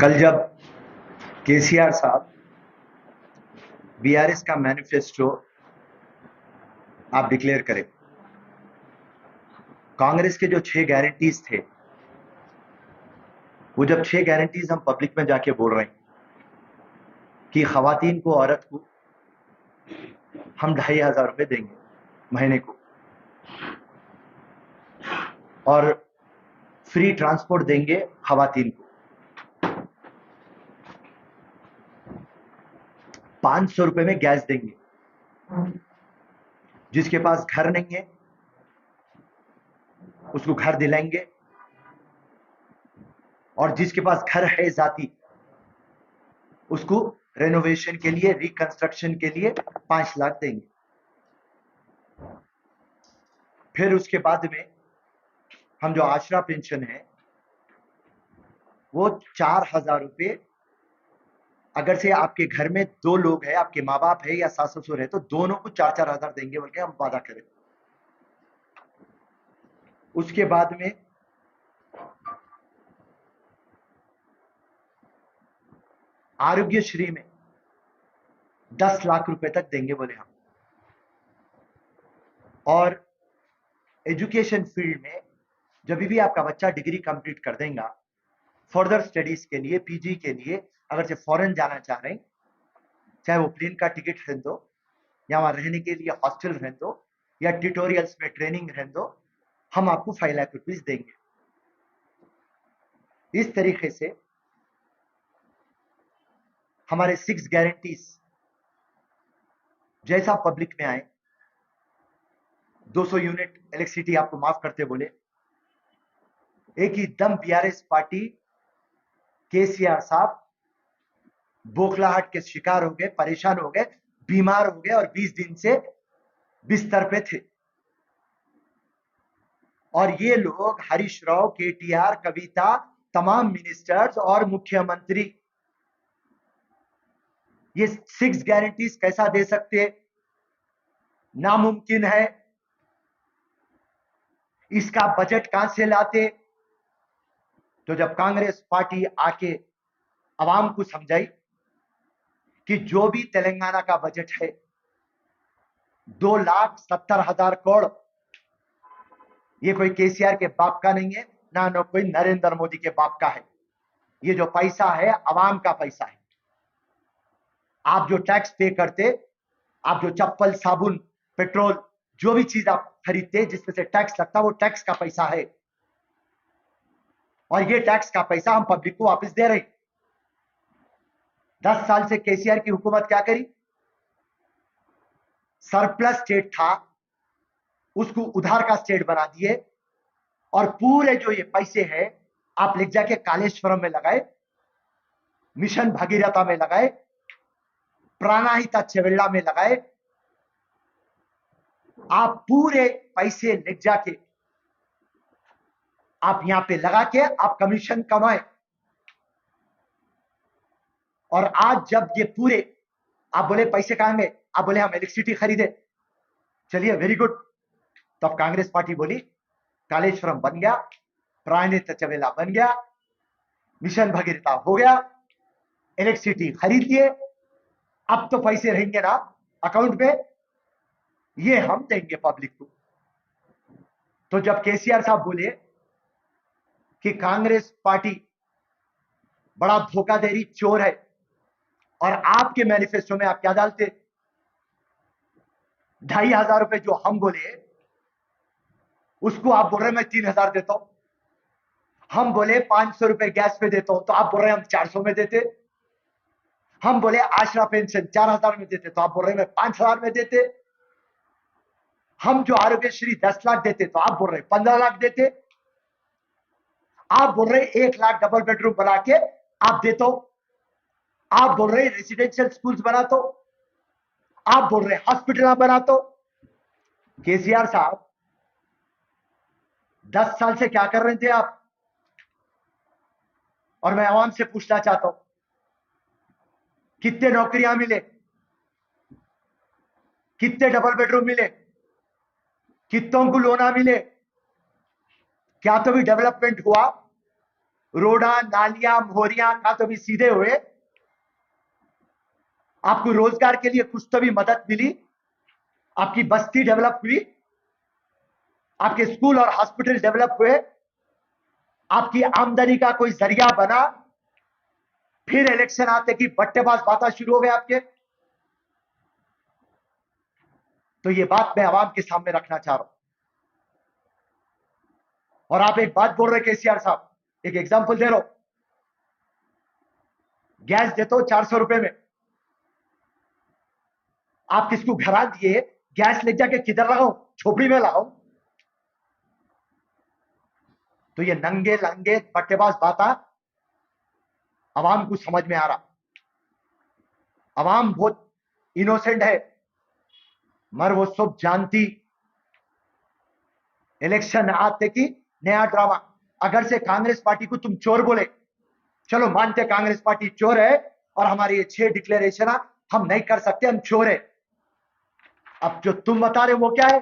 कल जब केसीआर साहब बीआरएस का मैनिफेस्टो आप डिक्लेयर करें, कांग्रेस के जो 6 गारंटीज थे, वो जब 6 गारंटीज हम पब्लिक में जाके बोल रहे हैं कि खवातीन को, औरत को हम 2,500 रुपए देंगे महीने को, और फ्री ट्रांसपोर्ट देंगे खवातीन को, 500 रुपए में गैस देंगे, जिसके पास घर नहीं है उसको घर दिलाएंगे, और जिसके पास घर है जाती उसको रेनोवेशन के लिए, रिकंस्ट्रक्शन के लिए 5 लाख देंगे। फिर उसके बाद में हम जो आश्रा पेंशन है वो 4,000 रुपए, अगर से आपके घर में 2 लोग हैं, आपके माँ बाप है या सास ससुर है, तो दोनों को 4-4 हजार देंगे बोल के हम वादा करें। उसके बाद में आरोग्यश्री में 10 लाख रुपए तक देंगे बोले हम, और एजुकेशन फील्ड में जब भी आपका बच्चा डिग्री कंप्लीट कर देगा, फर्दर स्टडीज के लिए, पीजी के लिए, अगर से फॉरेन जाना चाह रहे हैं, चाहे वो प्लेन का टिकट रहने दो, या वहां रहने के लिए हॉस्टल रहने दो, या ट्यूटोरियल्स में ट्रेनिंग रहने दो, हम आपको 5 लाख रुपीज देंगे। इस तरीके से हमारे 6 गारंटीज जैसा पब्लिक में आए, 200 यूनिट इलेक्ट्रिसिटी आपको माफ करते बोले, एक ही दम बीआरएस पार्टी, केसीआर साहब बोखलाहट के शिकार हो गए, परेशान हो गए, बीमार हो गए, और 20 दिन से बिस्तर पे थे। और ये लोग हरीश राव, केटीआर, कविता, तमाम मिनिस्टर्स और मुख्यमंत्री ये 6 गारंटीज कैसा दे सकते? नामुमकिन है। इसका बजट कहां से लाते? तो जब कांग्रेस पार्टी आके आवाम को समझाई कि जो भी तेलंगाना का बजट है 2,70,000 करोड़, ये कोई केसीआर के बाप का नहीं है, ना कोई नरेंद्र मोदी के बाप का है। ये जो पैसा है आवाम का पैसा है। आप जो टैक्स पे करते, आप जो चप्पल, साबुन, पेट्रोल, जो भी चीज आप खरीदते जिसमें से टैक्स लगता, वो टैक्स का पैसा है, और ये टैक्स का पैसा हम पब्लिक को वापस दे रहे हैं। 10 साल से केसीआर की हुकूमत क्या करी? सरप्लस स्टेट था उसको उधार का स्टेट बना दिए, और पूरे जो ये पैसे हैं आप ले जाके कालेश्वरम में लगाए, मिशन भगीरथा में लगाए, प्राणाहिता चेवेल्ला में लगाए। आप पूरे पैसे ले जाके आप यहां पे लगा के आप कमीशन कमाए, और आज जब ये पूरे आप बोले पैसे कहां गए, आप बोले हम इलेक्ट्रिसिटी खरीदे, चलिए वेरी गुड। तो अब कांग्रेस पार्टी बोली कालेश्वरम बन गया, प्राणहिता चेवेल्ला बन गया, मिशन भगीरथा हो गया, इलेक्ट्रिसिटी खरीद लिए, अब तो पैसे रहेंगे ना अकाउंट में, ये हम देंगे पब्लिक को। तो जब केसीआर साहब बोले कि कांग्रेस पार्टी बड़ा धोखाधड़ी चोर है, और आपके मैनिफेस्टो में आप क्या डालते? 2,500 रुपए जो हम बोले उसको आप बोल रहे मैं 3,000 देता हूं। हम बोले 500 रुपए गैस पे देता हूं, तो आप बोल रहे हम 400 में देते। हम बोले आश्रा पेंशन 4,000 में देते, तो आप बोल रहे मैं 5,000 में देते। हम जो आरोग्यश्री 10 लाख देते, तो आप बोल रहे 15 लाख देते। आप बोल रहे 1 लाख डबल बेडरूम बना के आप देते हो। आप बोल रहे रेसिडेंशियल स्कूल्स बना दो, आप बोल रहे हॉस्पिटल बना दो। केसीआर साहब 10 साल से क्या कर रहे थे आप? और मैं आवाम से पूछना चाहता हूं, कितने नौकरियां मिले, कितने डबल बेडरूम मिले, कितनों को लोना मिले, क्या तो भी डेवलपमेंट हुआ? रोडा नालियां मोहरियां का तो भी सीधे हुए, आपको रोजगार के लिए कुछ तो भी मदद मिली, आपकी बस्ती डेवलप हुई, आपके स्कूल और हॉस्पिटल डेवलप हुए, आपकी आमदनी का कोई जरिया बना। फिर इलेक्शन आते की बट्टेबाज बातें शुरू हो गए आपके। तो ये बात मैं आवाम के सामने रखना चाह रहा हूं। और आप एक बात बोल रहे केसीआर साहब, एक एग्जांपल दे रहा हूं, गैस देते हो 400 रुपए में, आप किसको घरा दिए, गैस ले जाके किधर लगाओ, झोपड़ी में लगाओ। तो ये नंगे लंगे बट्टेबाज बात अवाम को समझ में आ रहा। अवाम बहुत इनोसेंट है, मगर वो सब जानती इलेक्शन आते की नया ड्रामा। अगर से कांग्रेस पार्टी को तुम चोर बोले, चलो मानते कांग्रेस पार्टी चोर है और हमारे ये 6 डिक्लेरेशन हम नहीं कर सकते, हम चोर है। अब जो तुम बता रहे वो क्या है,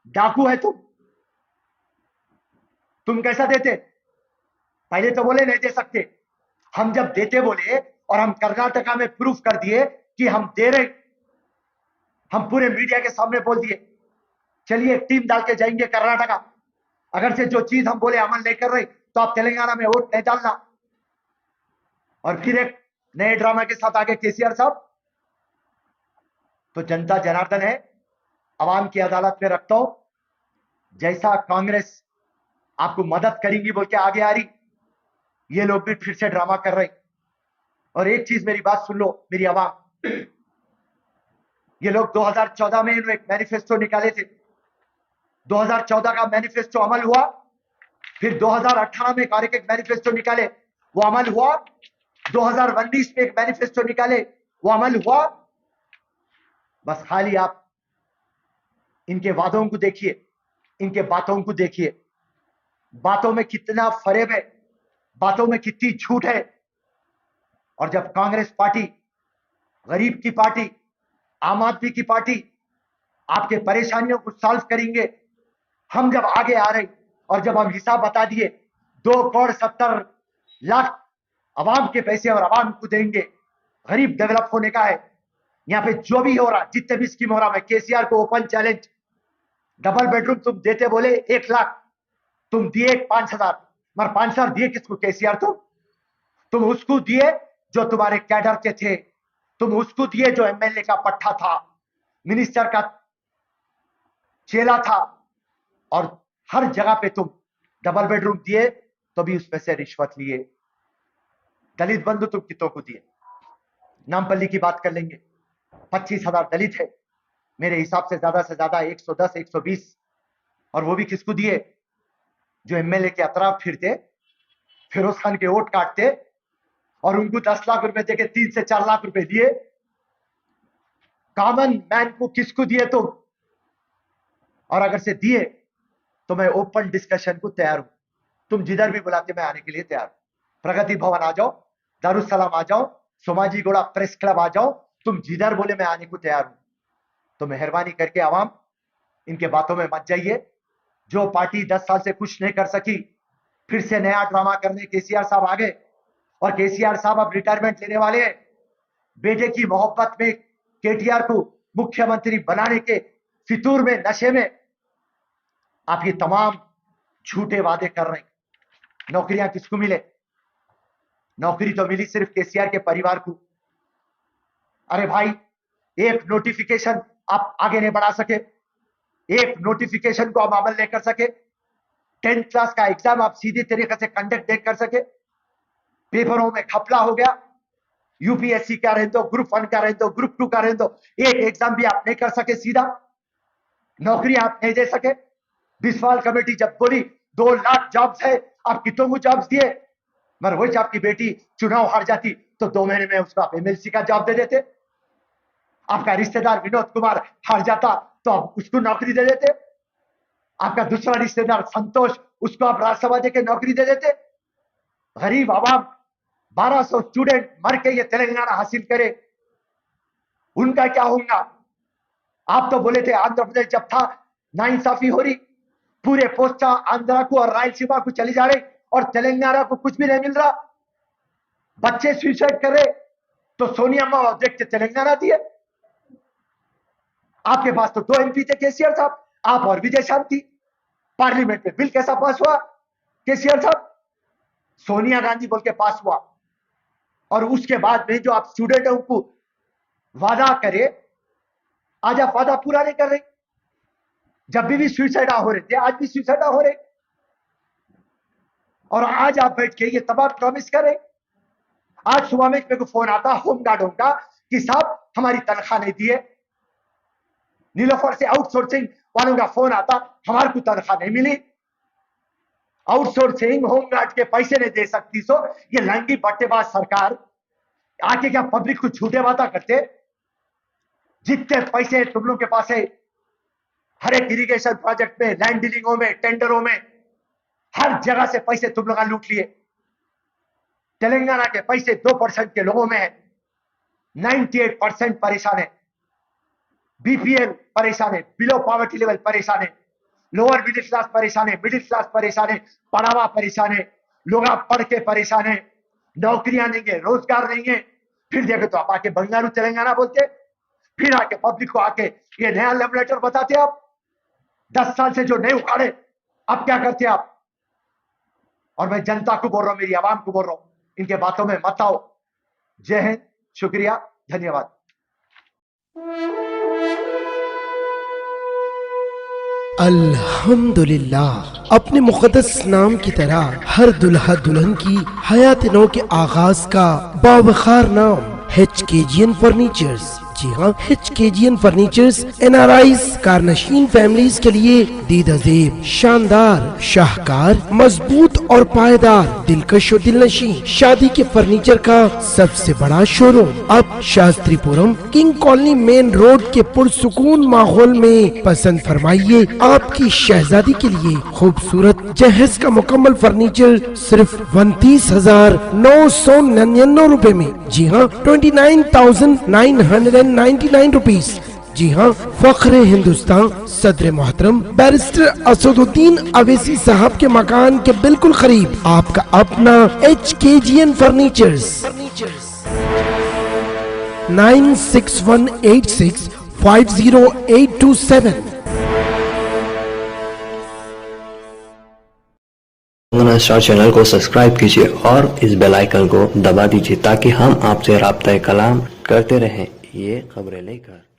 डाकू है तुम कैसा देते? पहले तो बोले नहीं दे सकते, हम जब देते बोले और हम कर्नाटका में प्रूफ कर दिए कि हम दे रहे, हम पूरे मीडिया के सामने बोल दिए, चलिए एक टीम डाल के जाएंगे कर्नाटका, अगर से जो चीज हम बोले अमल नहीं कर रहे तो आप तेलंगाना में वोट नहीं डालना। और फिर एक नए ड्रामा के साथ आगे केसीआर साहब। तो जनता जनार्दन है, अवाम की अदालत में रखता हूं, जैसा कांग्रेस आपको मदद करेंगी बोल के आगे आ रही, ये लोग भी फिर से ड्रामा कर रहे। और एक चीज मेरी बात सुन लो मेरी आवाम, ये लोग 2014 में एक मैनिफेस्टो निकाले थे, 2014 का मैनिफेस्टो अमल हुआ, फिर 2018 में एक मैनिफेस्टो निकाले, वो अमल हुआ, 2019 में एक मैनिफेस्टो निकाले, वो अमल हुआ। बस खाली आप इनके वादों को देखिए, इनके बातों को देखिए, बातों में कितना फरेब है, बातों में कितनी झूठ है। और जब कांग्रेस पार्टी, गरीब की पार्टी, आम आदमी की पार्टी आपके परेशानियों को सॉल्व करेंगे, हम जब आगे आ रहे और जब हम हिसाब बता दिए 2,70,00,000 अवाम के पैसे और अवाम को देंगे, गरीब डेवलप होने का है। यहां पे जो भी हो रहा, जितने भी स्कीम हो रहा, मैं केसीआर को ओपन चैलेंज, डबल बेडरूम तुम देते बोले 1,00,000, तुम दिए 5,000, मगर 5,000 दिए किसको केसीआर? तुम उसको दिए जो तुम्हारे कैडर के थे, तुम उसको दिए जो एमएलए का पट्टा था, मिनिस्टर का चेला था, और हर जगह पे तुम डबल बेडरूम दिए तो भी उसमें से रिश्वत लिए। दलित बंधु तुम कितों को दिए? नामपल्ली की बात कर लेंगे, 25,000 दलित है, मेरे हिसाब से ज्यादा 110 120, और वो भी किसको दिए? जो एमएलए के अतराफ फिरते, फिरोज खान के वोट काटते और उनको 10 लाख रुपए देके 3 से 4 लाख रुपए दिए। कॉमन मैन को किसको दिए तुम? और अगर से दिए तो मैं ओपन डिस्कशन को तैयार हूं, तुम जिधर भी बुलाते मैं आने के लिए तैयार हूं। प्रगति भवन आ जाओ, दारुसलाम आ जाओ, सोमाजी गोड़ा प्रेस क्लब आ जाओ, तुम जिधर बोले मैं आने को तैयार हूं। तो मेहरबानी करके आवाम इनके बातों में मत जाइए। जो पार्टी 10 साल से कुछ नहीं कर सकी, फिर से नया ड्रामा करने केसीआर साहब आ गए, और केसीआर साहब अब रिटायरमेंट लेने वाले हैं। बेटे की मोहब्बत में केटीआर को मुख्यमंत्री बनाने के फितूर में, नशे में आप ये तमाम झूठे वादे कर रहे हैं। नौकरियां किसको मिले? नौकरी तो मिली सिर्फ केसीआर के परिवार को। अरे भाई, एक नोटिफिकेशन आप आगे नहीं बढ़ा सके, एक नोटिफिकेशन को आप अमल नहीं कर सके, 10th क्लास का एग्जाम आप सीधी तरीके से कंडक्ट नहीं कर सके, पेपरों में घपला हो गया, यूपीएससी का रहने दो, ग्रुप 1 का रहने दो, ग्रुप 2 का रहने दो, एक एग्जाम भी आप नहीं कर सके, सीधा नौकरी आप नहीं दे सके। बिस्वाल कमेटी जब बोली 2 लाख जॉब्स है, आप कितनों को जॉब्स दिए? मगर वही आपकी बेटी चुनाव हार जाती तो 2 महीने में उसको आप एमएलसी का जॉब दे देते। आपका रिश्तेदार विनोद कुमार हार जाता तो आप उसको नौकरी दे देते। आपका दूसरा रिश्तेदार संतोष, उसको आप राज्यसभा देके नौकरी दे देते। गरीब आवाम 1200 स्टूडेंट मर के ये तेलंगाना हासिल करे, उनका क्या होगा? आप तो बोले थे आंध्र प्रदेश जब था नाइंसाफी हो रही, पूरे पोस्टा आंध्रा को और रायलसीमा को चली जा रही, और तेलंगाना को कुछ भी नहीं मिल रहा। बच्चे सुसाइड कर रहे तो सोनिया अम्मा ऑब्जेक्ट तेलंगाना दिए। आपके पास तो 2 MP थे, केसीआर साहब, आप और विजय शांति। पार्लियामेंट में बिल कैसा पास हुआ केसीआर साहब? सोनिया गांधी बोल के पास हुआ। और उसके बाद में जो आप स्टूडेंट है उनको वादा करे, आज आप वादा पूरा नहीं कर रहे। जब भी सुसाइड हो रहे थे, आज भी सुसाइड हो रहे, और आज आप बैठ के ये तबाह प्रॉमिस करें। आज सुबह में मेरे को फोन आता होमगार्डों का कि साहब हमारी तनख्वाह नहीं दी है। नीलोफर से आउटसोर्सिंग वालों का फोन आता, हमारे को तनख्वाह नहीं मिली। आउटसोर्सिंग होमगार्ड के पैसे नहीं दे सकती। सो ये लंगी बट्टेबाज सरकार आके क्या पब्लिक को झूठे वादा करते? जितने पैसे तुम लोग के पास है, हर एक इरिगेशन प्रोजेक्ट में, लैंड डीलिंगों में, टेंडरों में, हर जगह से पैसे तुम लोग लूट लिए। तेलंगाना के पैसे 2% के लोगों में है, 98% परेशान है। बीपीएल परेशान है, बिलो पॉवर्टी लेवल परेशान है, लोअर मिडिल क्लास परेशान है, मिडिल क्लास परेशान है, पढ़ावा परेशान है, लोग आप पढ़ के परेशान है, नौकरियां नहीं है, रोजगार नहीं है। फिर देखो तो आप आके बंगारू तेलंगाना बोलते, फिर आके पब्लिक को आके ये नया लव लेटर बताते। आप 10 साल से जो नहीं उखाड़े, अब क्या करते आप? और मैं जनता को बोल रहा हूं, मेरी आवाम को बोल रहा हूं, इनके बातों में मत आओ। जय हिंद, शुक्रिया, धन्यवाद। अल्हम्दुलिल्लाह। अपने मुक़द्दस नाम की तरह हर दुल्हा दुल्हन की हयात नौ के आगाज का बावखार नाम HKGN फर्नीचर्स। जी हाँ, HKGN फर्नीचर्स NRIs कारनशीन फैमिलीज के लिए दीदाजेब, शानदार, शाहकार, मजबूत और पायदार, दिलकश और दिलनशीं शादी के फर्नीचर का सबसे बड़ा शोरूम अब Shastripuram king colony main road के पुरसुकून माहौल में। पसंद फरमाइए आपकी शहजादी के लिए खूबसूरत जहेज का मुकम्मल फर्नीचर सिर्फ 29,999 रुपए में। जी हाँ, 29,999 रुपीज। जी हाँ, फख्र हिंदुस्तान सदर मोहतरम बैरिस्टर असदुद्दीन अवैसी साहब के मकान के बिल्कुल करीब आपका अपना HKGN फर्नीचर्स। 9618650827। स्टार चैनल को सब्सक्राइब कीजिए और इस बेल आइकन को दबा दीजिए ताकि हम आपसे राब्ता कलाम करते रहें। ये खबरें लेकर